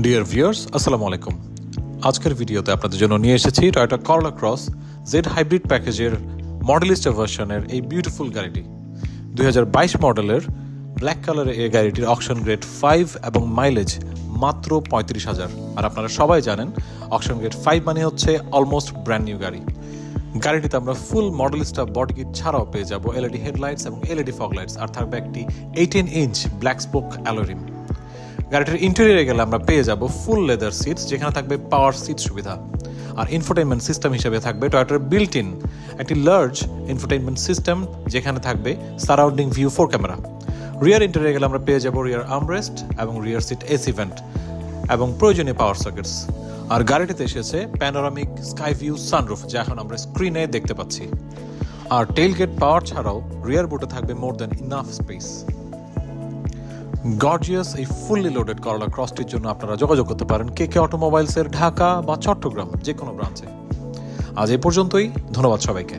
Dear viewers, আসসালামু আলাইকুম। আজকের ভিডিওতে আপনাদের জন্য নিয়ে এসেছি টয়োটা করোলা ক্রস জেড হাইব্রিড প্যাকেজের মডেলিস্ট ভার্সনের এই বিউটিফুল গাড়িটি। 2022 মডেলের ব্ল্যাক কালারের এই গাড়িটির অকশন গ্রেড 5 এবং মাইলেজ মাত্র 35,000। আর আপনারা সবাই জানেন অকশন গ্রেড 5 মানে হচ্ছে অলমোস্ট ব্র্যান্ড নিউ গাড়ি। গাড়িটিতে আমরা ফুল মডেলিস্টা বডি কিট ছাড়াও পেয়ে যাব এলইডি হেডলাইটস এবং এলইডি ফগ লাইটস, আর থাকবে একটি 18 inch black spoke alloy rim. গাড়িটির ইন্টেরিয়রে গেলে আমরা পেয়ে যাব ফুল লেদার সিটস, যেখানে থাকবে পাওয়ার সিট সুবিধা। আর ইনফোটেইনমেন্ট সিস্টেম হিসেবে থাকবে টয়োটার বিল্ট ইন একটি লার্জ ইনফোটেইনমেন্ট সিস্টেম, যেখানে থাকবে সারাউন্ডিং ভিউ 4 ক্যামেরা। রিয়ার ইন্টেরিয়রে গেলে আমরা পেয়ে যাব রিয়ার আর্মরেস্ট এবং রিয়ার সিট এসি ভেন্ট এবং প্রয়োজনীয় পাওয়ার সকেটস। আর গাড়িটিতে এসেছে প্যানোরামিক স্কাই ভিউ সানরুফ, যা এখন আমরা স্ক্রিনে দেখতে পাচ্ছি। আর টেইলগেট পাওয়ার ছাড়াও রিয়ার বুটে থাকবে more than enough space. Gorgeous এই ফুললি লোডেড করোলা ক্রসটির জন্য আপনারা যোগাযোগ করতে পারেন কেকে অটোমোবাইলসের ঢাকা বা চট্টগ্রাম যে কোনো ব্রাঞ্চে। আজ এই পর্যন্তই, ধন্যবাদ সবাইকে।